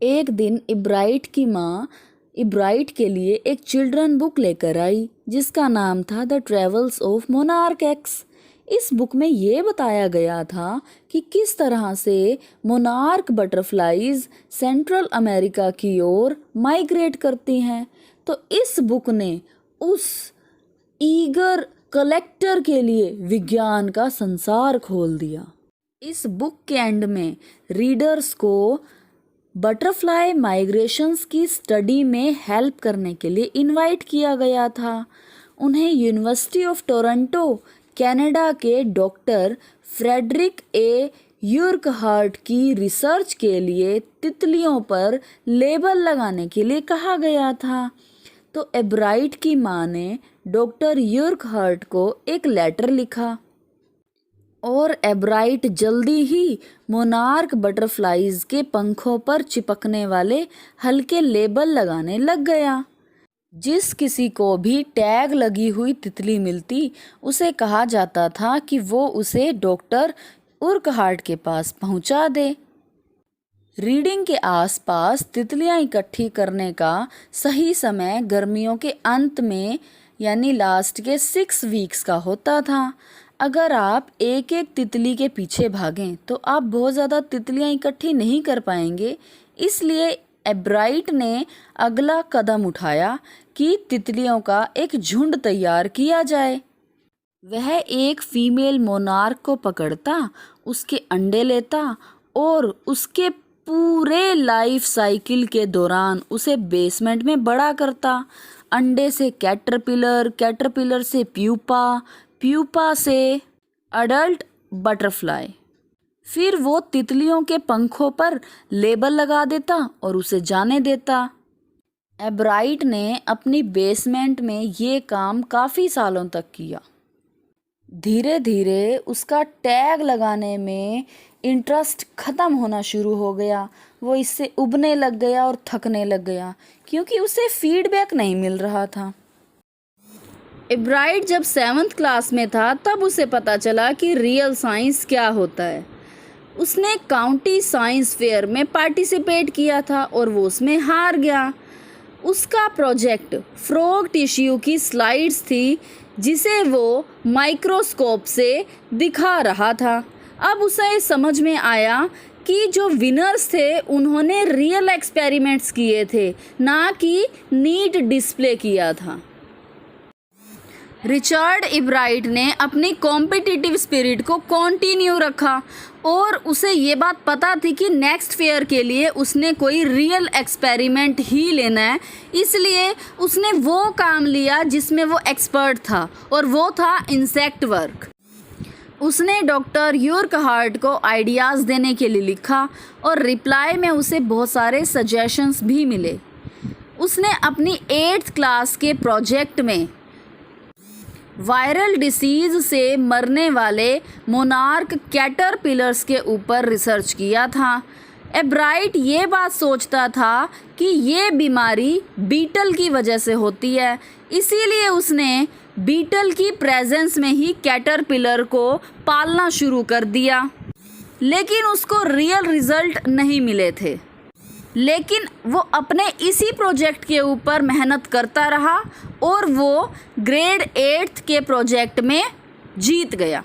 एक दिन इब्राइट की माँ इब्राइट के लिए एक चिल्ड्रन बुक लेकर आई जिसका नाम था the travels of monarch x. इस बुक में ये बताया गया था कि किस तरह से मोनार्क बटरफ्लाइज सेंट्रल अमेरिका की ओर माइग्रेट करती हैं। तो इस बुक ने उस ईगर कलेक्टर के लिए विज्ञान का संसार खोल दिया। इस बुक के एंड में रीडर्स को बटरफ्लाई माइग्रेशंस की स्टडी में हेल्प करने के लिए इनवाइट किया गया था। उन्हें यूनिवर्सिटी ऑफ टोरंटो कनाडा के डॉक्टर फ्रेडरिक ए यूर्कहार्ट की रिसर्च के लिए तितलियों पर लेबल लगाने के लिए कहा गया था। तो एब्राइट की माँ ने डॉक्टर यूर्कहार्ट को एक लेटर लिखा और एब्राइट जल्दी ही मोनार्क बटरफ्लाइज के पंखों पर चिपकने वाले हल्के लेबल लगाने लग गया। जिस किसी को भी टैग लगी हुई तितली मिलती उसे कहा जाता था कि वो उसे डॉक्टर यूर्कहार्ट के पास पहुंचा दे। रीडिंग के आसपास तितलियां इकट्ठी करने का सही समय गर्मियों के अंत में यानी लास्ट के 6 वीक्स का होता था। अगर आप एक एक तितली के पीछे भागें तो आप बहुत ज़्यादा तितलियां इकट्ठी नहीं कर पाएंगे। इसलिए एब्राइट ने अगला कदम उठाया कि तितलियों का एक झुंड तैयार किया जाए। वह एक फीमेल मोनार्क को पकड़ता, उसके अंडे लेता और उसके पूरे लाइफ साइकिल के दौरान उसे बेसमेंट में बड़ा करता। अंडे से कैटरपिलर, कैटरपिलर से प्यूपा, प्यूपा से अडल्ट बटरफ्लाई। फिर वो तितलियों के पंखों पर लेबल लगा देता और उसे जाने देता। एब्राइट ने अपनी बेसमेंट में ये काम काफ़ी सालों तक किया। धीरे धीरे उसका टैग लगाने में इंटरेस्ट ख़त्म होना शुरू हो गया। वो इससे उबने लग गया और थकने लग गया क्योंकि उसे फीडबैक नहीं मिल रहा था। एब्राइट जब 7th क्लास में था तब उसे पता चला कि रियल साइंस क्या होता है। उसने काउंटी साइंस फेयर में पार्टिसिपेट किया था और वो उसमें हार गया। उसका प्रोजेक्ट फ्रॉग टिश्यू की स्लाइड्स थी जिसे वो माइक्रोस्कोप से दिखा रहा था। अब उसे समझ में आया कि जो विनर्स थे उन्होंने रियल एक्सपेरिमेंट्स किए थे, ना कि नीट डिस्प्ले किया था। रिचर्ड इब्राइट ने अपनी कॉम्पिटिटिव स्पिरिट को कंटिन्यू रखा और उसे ये बात पता थी कि नेक्स्ट फेयर के लिए उसने कोई रियल एक्सपेरिमेंट ही लेना है। इसलिए उसने वो काम लिया जिसमें वो एक्सपर्ट था और वो था इंसेक्ट वर्क। उसने डॉक्टर यूर्कहार्ट को आइडियाज़ देने के लिए लिखा और रिप्लाई में उसे बहुत सारे सजेशंस भी मिले। उसने अपनी 8th क्लास के प्रोजेक्ट में वायरल डिसीज़ से मरने वाले मोनार्क कैटरपिलर्स के ऊपर रिसर्च किया था। एब्राइट ये बात सोचता था कि ये बीमारी बीटल की वजह से होती है, इसीलिए उसने बीटल की प्रेजेंस में ही कैटरपिलर को पालना शुरू कर दिया। लेकिन उसको रियल रिजल्ट नहीं मिले थे। लेकिन वो अपने इसी प्रोजेक्ट के ऊपर मेहनत करता रहा और वो ग्रेड 8th के प्रोजेक्ट में जीत गया।